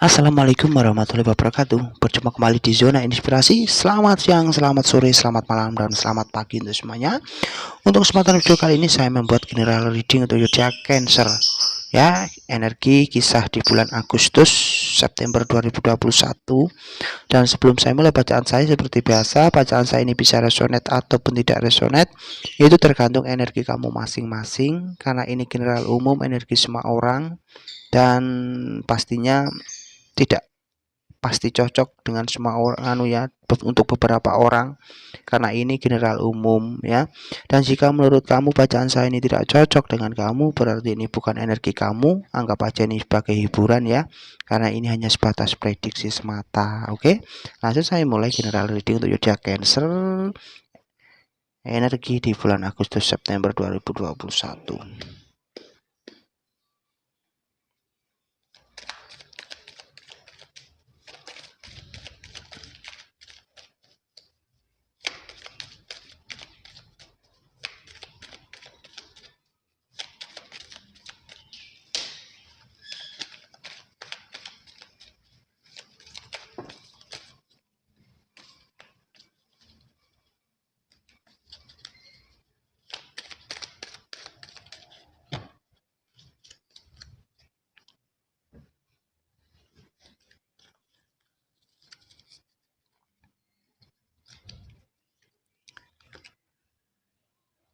Assalamualaikum warahmatullahi wabarakatuh. Berjumpa kembali di Zona Inspirasi. Selamat siang, selamat sore, selamat malam, dan selamat pagi untuk semuanya. Untuk kesempatan video kali ini saya membuat general reading untuk zodiak Cancer. Ya, energi kisah di bulan Agustus September 2021. Dan sebelum saya mulai bacaan saya, seperti biasa, bacaan saya ini bisa resonate ataupun tidak resonate. Itu tergantung energi kamu masing-masing, karena ini general umum, energi semua orang, dan pastinya tidak pasti cocok dengan semua orang ya, untuk beberapa orang, karena ini general umum ya. Dan jika menurut kamu bacaan saya ini tidak cocok dengan kamu, berarti ini bukan energi kamu, anggap aja ini sebagai hiburan ya, karena ini hanya sebatas prediksi semata. Oke, langsung saya mulai general reading untuk zodiak Cancer, energi di bulan Agustus September 2021.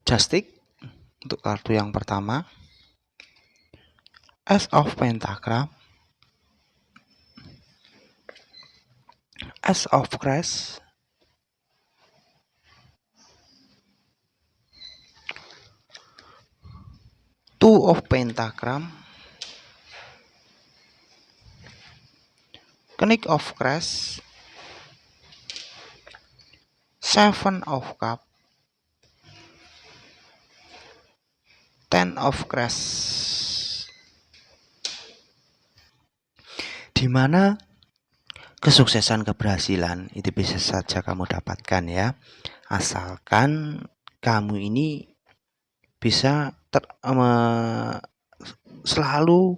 Justik untuk kartu yang pertama, Ace of Pentagram, Ace of Cups, Two of Pentagram, King of Cups, Seven of Cups, Ten of Cups. Dimana kesuksesan, keberhasilan itu bisa saja kamu dapatkan ya, asalkan kamu ini bisa selalu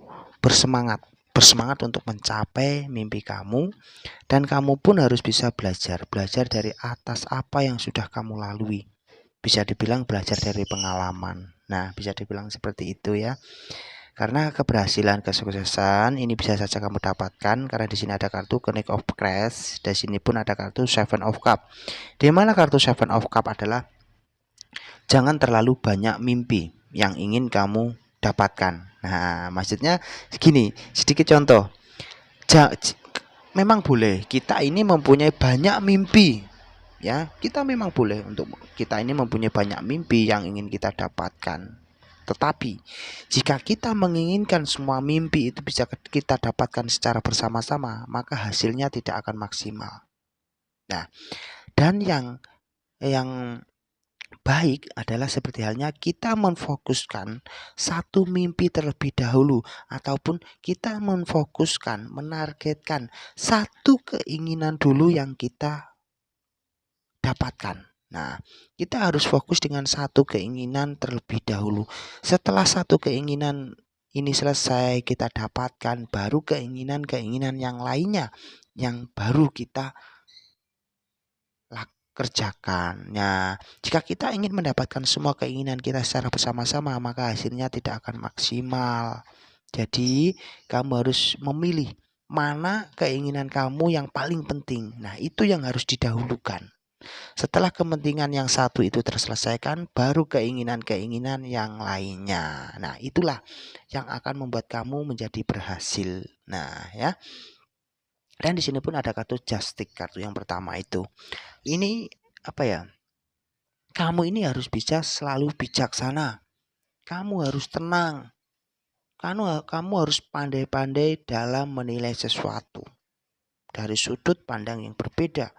bersemangat untuk mencapai mimpi kamu, dan kamu pun harus bisa belajar dari atas apa yang sudah kamu lalui. Bisa dibilang belajar dari pengalaman. Nah, bisa dibilang seperti itu ya. Karena keberhasilan, kesuksesan ini bisa saja kamu dapatkan, karena di sini ada kartu King of Cups, di sini pun ada kartu Seven of Cups. Di mana kartu Seven of Cups adalah jangan terlalu banyak mimpi yang ingin kamu dapatkan. Nah, maksudnya segini, sedikit contoh. Memang boleh kita ini mempunyai banyak mimpi ya, kita memang boleh untuk kita ini mempunyai banyak mimpi yang ingin kita dapatkan. Tetapi jika kita menginginkan semua mimpi itu bisa kita dapatkan secara bersama-sama, maka hasilnya tidak akan maksimal. Nah, dan yang baik adalah seperti halnya kita memfokuskan satu mimpi terlebih dahulu, ataupun kita memfokuskan, menargetkan satu keinginan dulu yang kita dapatkan. Nah, kita harus fokus dengan satu keinginan terlebih dahulu. Setelah satu keinginan ini selesai kita dapatkan, baru keinginan-keinginan yang lainnya yang baru kita kerjakan. Nah, jika kita ingin mendapatkan semua keinginan kita secara bersama-sama, maka hasilnya tidak akan maksimal. Jadi, kamu harus memilih mana keinginan kamu yang paling penting. Nah, itu yang harus didahulukan. Setelah kepentingan yang satu itu terselesaikan, baru keinginan-keinginan yang lainnya. Nah, itulah yang akan membuat kamu menjadi berhasil. Nah, ya. Dan di sini pun ada kartu Justik, kartu yang pertama itu. Ini apa ya? Kamu ini harus bisa selalu bijaksana. Kamu harus tenang. Kamu harus pandai-pandai dalam menilai sesuatu dari sudut pandang yang berbeda.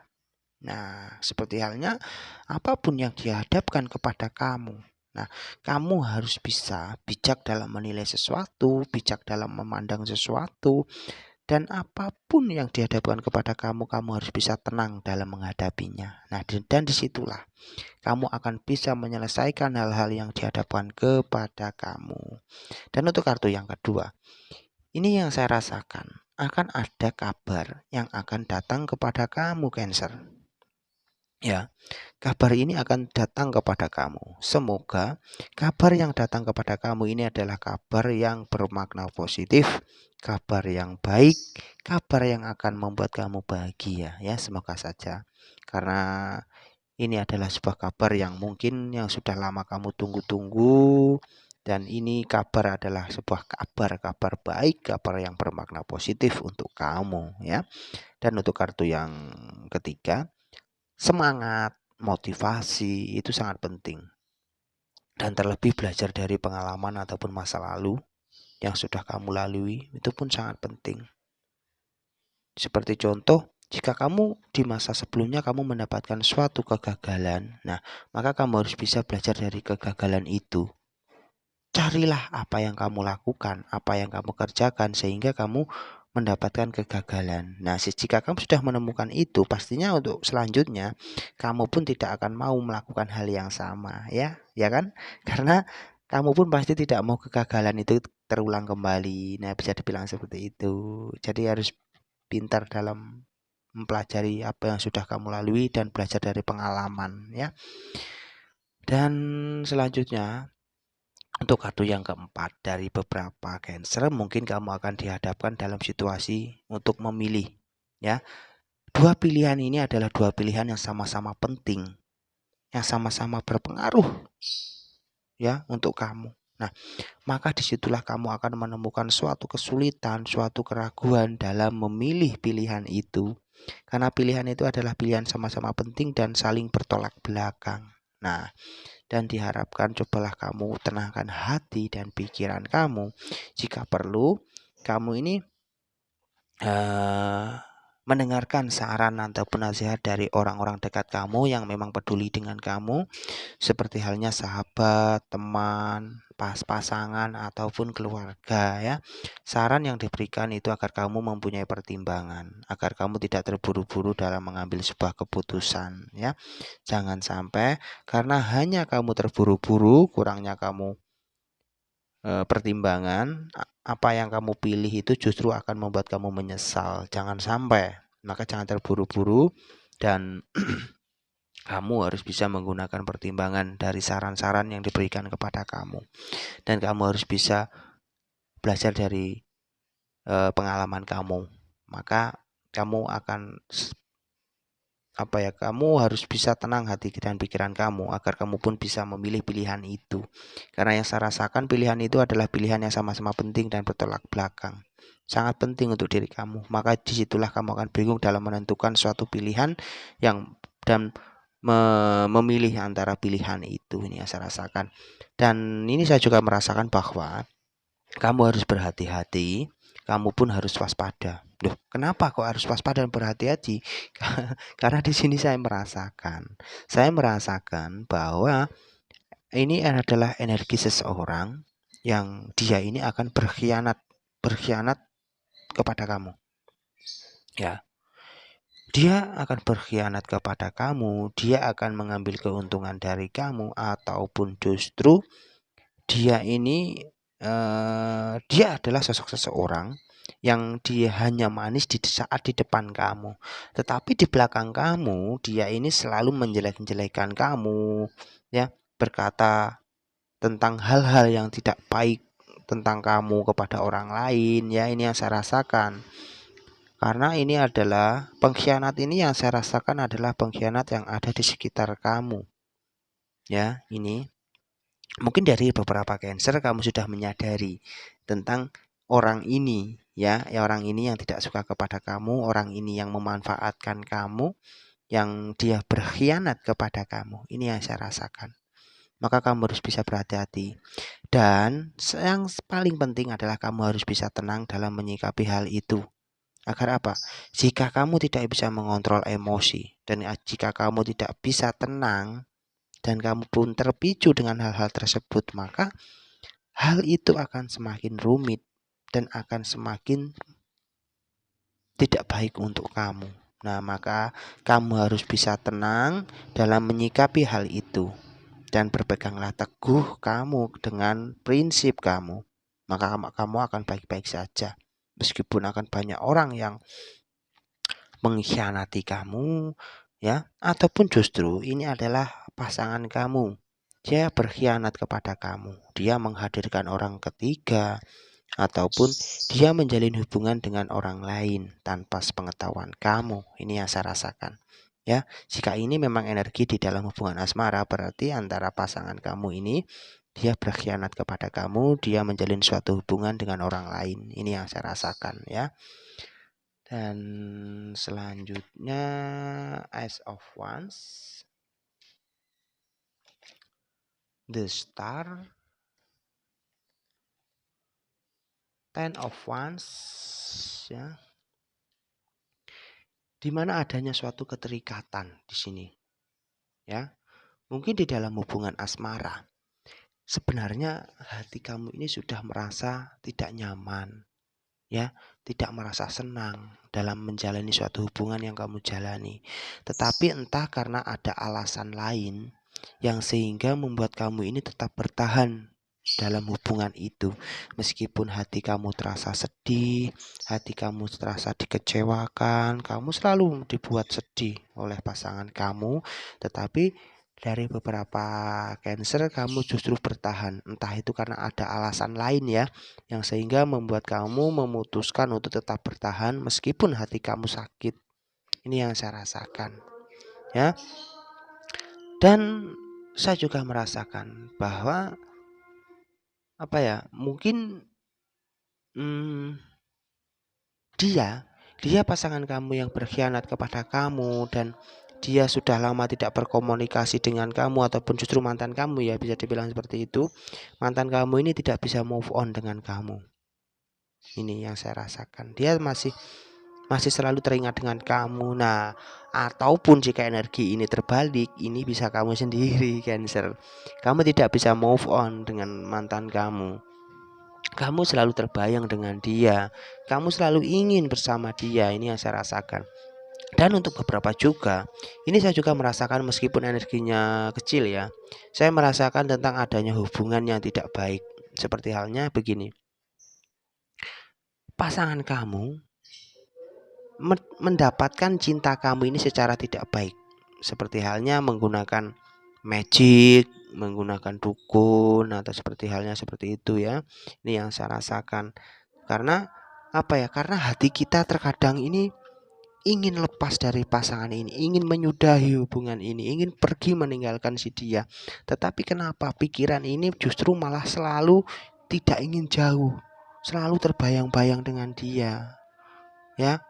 Nah, seperti halnya apapun yang dihadapkan kepada kamu. Nah, kamu harus bisa bijak dalam menilai sesuatu, bijak dalam memandang sesuatu, dan apapun yang dihadapkan kepada kamu, kamu harus bisa tenang dalam menghadapinya. Nah, dan disitulah kamu akan bisa menyelesaikan hal-hal yang dihadapkan kepada kamu. Dan untuk kartu yang kedua, ini yang saya rasakan. akan ada kabar yang akan datang kepada kamu, Cancer. Ya, kabar ini akan datang kepada kamu. Semoga kabar yang datang kepada kamu ini adalah kabar yang bermakna positif, kabar yang baik, kabar yang akan membuat kamu bahagia ya, semoga saja. Karena ini adalah sebuah kabar yang mungkin yang sudah lama kamu tunggu-tunggu, dan ini kabar adalah sebuah kabar baik, kabar yang bermakna positif untuk kamu ya. Dan untuk kartu yang ketiga, semangat, motivasi itu sangat penting. Dan terlebih belajar dari pengalaman ataupun masa lalu yang sudah kamu lalui itu pun sangat penting. Seperti contoh, jika kamu di masa sebelumnya kamu mendapatkan suatu kegagalan, nah maka kamu harus bisa belajar dari kegagalan itu. Carilah apa yang kamu lakukan, apa yang kamu kerjakan sehingga kamu mendapatkan kegagalan. Nah, jika kamu sudah menemukan itu, pastinya untuk selanjutnya kamu pun tidak akan mau melakukan hal yang sama, ya kan? Karena kamu pun pasti tidak mau kegagalan itu terulang kembali. Nah, bisa dibilang seperti itu. Jadi harus pintar dalam mempelajari apa yang sudah kamu lalui dan belajar dari pengalaman, ya. Dan selanjutnya, untuk kartu yang keempat, dari beberapa Cancer mungkin kamu akan dihadapkan dalam situasi untuk memilih ya. Dua pilihan ini adalah dua pilihan yang sama-sama penting, yang sama-sama berpengaruh ya untuk kamu. Nah, maka disitulah kamu akan menemukan suatu kesulitan, suatu keraguan dalam memilih pilihan itu. Karena pilihan itu adalah pilihan sama-sama penting dan saling bertolak belakang. Nah, dan diharapkan cobalah kamu tenangkan hati dan pikiran kamu. Jika perlu, kamu ini mendengarkan saran ataupun nasihat dari orang-orang dekat kamu yang memang peduli dengan kamu, seperti halnya sahabat, teman, pasangan ataupun keluarga ya. Saran yang diberikan itu agar kamu mempunyai pertimbangan, agar kamu tidak terburu-buru dalam mengambil sebuah keputusan ya. Jangan sampai karena hanya kamu terburu-buru, kurangnya kamu pertimbangan, apa yang kamu pilih itu justru akan membuat kamu menyesal. Jangan sampai. Maka jangan terburu-buru dan kamu harus bisa menggunakan pertimbangan dari saran-saran yang diberikan kepada kamu. Dan kamu harus bisa belajar dari pengalaman kamu. Maka kamu akan kamu harus bisa tenang hati dan pikiran kamu agar kamu pun bisa memilih pilihan itu. Karena yang saya rasakan pilihan itu adalah pilihan yang sama-sama penting dan bertolak belakang. Sangat penting untuk diri kamu. Maka disitulah kamu akan bingung dalam menentukan suatu pilihan dan memilih antara pilihan itu. Ini yang saya rasakan. Dan ini saya juga merasakan bahwa kamu harus berhati-hati, kamu pun harus waspada. Loh, kenapa kok harus waspada dan berhati-hati? Karena di sini saya merasakan bahwa ini adalah energi seseorang yang dia ini akan berkhianat kepada kamu. Ya. Dia akan berkhianat kepada kamu, dia akan mengambil keuntungan dari kamu, ataupun justru dia ini dia adalah sosok seseorang yang dia hanya manis di saat di depan kamu, tetapi di belakang kamu dia ini selalu menjelek-jelekan kamu ya, berkata tentang hal-hal yang tidak baik tentang kamu kepada orang lain ya. Ini yang saya rasakan. Karena ini adalah pengkhianat, ini yang saya rasakan adalah pengkhianat yang ada di sekitar kamu. Ya, ini mungkin dari beberapa Cancer kamu sudah menyadari tentang orang ini ya, orang ini yang tidak suka kepada kamu, orang ini yang memanfaatkan kamu, yang dia berkhianat kepada kamu. Ini yang saya rasakan. Maka kamu harus bisa berhati-hati. Dan yang paling penting adalah kamu harus bisa tenang dalam menyikapi hal itu. Agar apa? Jika kamu tidak bisa mengontrol emosi dan jika kamu tidak bisa tenang dan kamu pun terpicu dengan hal-hal tersebut, maka hal itu akan semakin rumit dan akan semakin tidak baik untuk kamu. Nah, maka kamu harus bisa tenang dalam menyikapi hal itu dan berpeganglah teguh kamu dengan prinsip kamu. Maka kamu akan baik-baik saja. meskipun akan banyak orang yang mengkhianati kamu, ya, ataupun justru ini adalah pasangan kamu. Dia berkhianat kepada kamu. Dia menghadirkan orang ketiga ataupun dia menjalin hubungan dengan orang lain tanpa sepengetahuan kamu. Ini yang saya rasakan. Ya, jika ini memang energi di dalam hubungan asmara, berarti antara pasangan kamu ini dia berkhianat kepada kamu, dia menjalin suatu hubungan dengan orang lain. Ini yang saya rasakan, ya. Dan selanjutnya Ace of Wands, The Star, Ten of Wands, ya. Di mana adanya suatu keterikatan di sini, ya. Mungkin di dalam hubungan asmara, sebenarnya hati kamu ini sudah merasa tidak nyaman, ya, tidak merasa senang dalam menjalani suatu hubungan yang kamu jalani. Tetapi entah karena ada alasan lain yang sehingga membuat kamu ini tetap bertahan dalam hubungan itu. Meskipun hati kamu terasa sedih, hati kamu terasa dikecewakan, kamu selalu dibuat sedih oleh pasangan kamu, tetapi dari beberapa Cancer kamu justru bertahan. Entah itu karena ada alasan lain, ya, yang sehingga membuat kamu memutuskan untuk tetap bertahan meskipun hati kamu sakit. Ini yang saya rasakan, ya. Dan saya juga merasakan bahwa mungkin dia pasangan kamu yang berkhianat kepada kamu, dan dia sudah lama tidak berkomunikasi dengan kamu, ataupun justru mantan kamu, ya, bisa dibilang seperti itu. Mantan kamu ini tidak bisa move on dengan kamu. Ini yang saya rasakan. Dia masih selalu teringat dengan kamu. Nah, ataupun jika energi ini terbalik, ini bisa kamu sendiri, Cancer. Kamu tidak bisa move on dengan mantan kamu. Kamu selalu terbayang dengan dia. Kamu selalu ingin bersama dia. Ini yang saya rasakan. Dan untuk beberapa juga, ini saya juga merasakan meskipun energinya kecil, ya. Saya merasakan tentang adanya hubungan yang tidak baik. Seperti halnya begini. Pasangan kamu mendapatkan cinta kamu ini secara tidak baik. Seperti halnya menggunakan magic, menggunakan dukun, atau seperti halnya seperti itu, ya. Ini yang saya rasakan. Karena Karena hati kita terkadang ini ingin lepas dari pasangan ini, ingin menyudahi hubungan ini, ingin pergi meninggalkan si dia. Tetapi kenapa pikiran ini justru malah selalu tidak ingin jauh, selalu terbayang-bayang dengan dia, ya.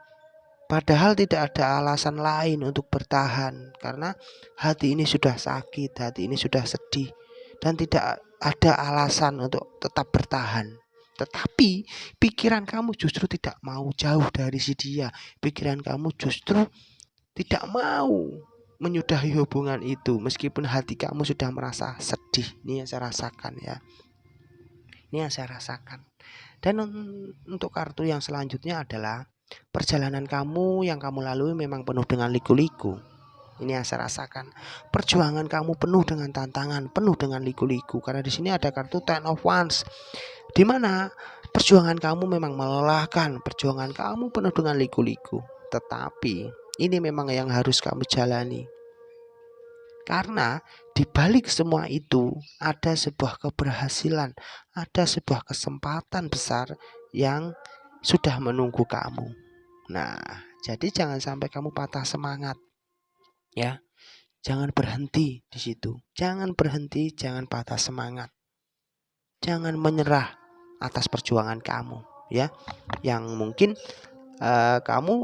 Padahal tidak ada alasan lain untuk bertahan, karena hati ini sudah sakit, hati ini sudah sedih, dan tidak ada alasan untuk tetap bertahan. Tetapi pikiran kamu justru tidak mau jauh dari si dia. Pikiran kamu justru tidak mau menyudahi hubungan itu, meskipun hati kamu sudah merasa sedih. Ini yang saya rasakan, ya. Ini yang saya rasakan. Dan untuk kartu yang selanjutnya adalah perjalanan kamu yang kamu lalui memang penuh dengan liku-liku. Ini yang saya rasakan. Perjuangan kamu penuh dengan tantangan, penuh dengan liku-liku. Karena di sini ada kartu Ten of Wands, di mana perjuangan kamu memang melelahkan, perjuangan kamu penuh dengan liku-liku. Tetapi ini memang yang harus kamu jalani. Karena di balik semua itu ada sebuah keberhasilan, ada sebuah kesempatan besar yang sudah menunggu kamu. Nah, jadi jangan sampai kamu patah semangat, ya. Jangan berhenti di situ. Jangan berhenti, jangan patah semangat. Jangan menyerah atas perjuangan kamu, ya. Yang mungkin kamu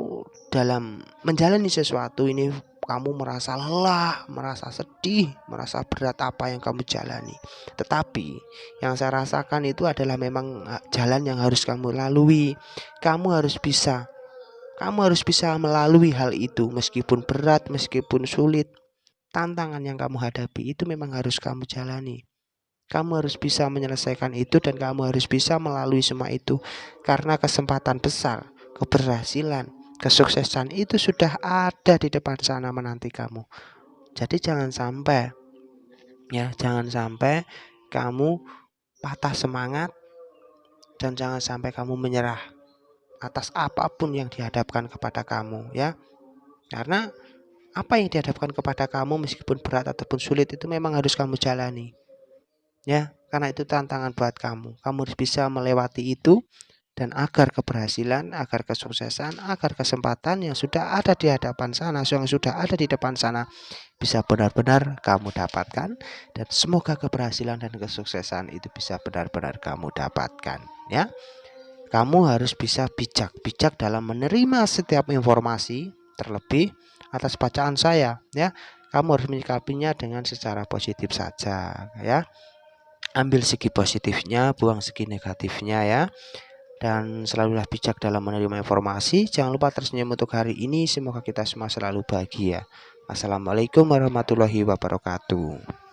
dalam menjalani sesuatu ini kamu merasa lelah, merasa sedih, merasa berat apa yang kamu jalani. Tetapi yang saya rasakan itu adalah memang jalan yang harus kamu lalui. Kamu harus bisa melalui hal itu, meskipun berat, meskipun sulit. Tantangan yang kamu hadapi itu memang harus kamu jalani. Kamu harus bisa menyelesaikan itu, dan kamu harus bisa melalui semua itu. Karena kesempatan besar, keberhasilan, kesuksesan itu sudah ada di depan sana menanti kamu. Jadi jangan sampai kamu patah semangat, dan jangan sampai kamu menyerah. atas apapun yang dihadapkan kepada kamu ya. Karena apa yang dihadapkan kepada kamu meskipun berat ataupun sulit itu memang harus kamu jalani ya, karena itu tantangan buat kamu. Kamu harus bisa melewati itu, dan agar keberhasilan, agar kesuksesan, agar kesempatan yang sudah ada di hadapan sana, yang sudah ada di depan sana bisa benar-benar kamu dapatkan, dan semoga keberhasilan dan kesuksesan itu bisa benar-benar kamu dapatkan ya. Kamu harus bisa bijak dalam menerima setiap informasi, terlebih atas bacaan saya ya. Kamu harus menyikapinya dengan secara positif saja ya. Ambil segi positifnya, buang segi negatifnya ya. Dan selalulah bijak dalam menerima informasi. Jangan lupa tersenyum untuk hari ini. Semoga kita semua selalu bahagia. Assalamualaikum warahmatullahi wabarakatuh.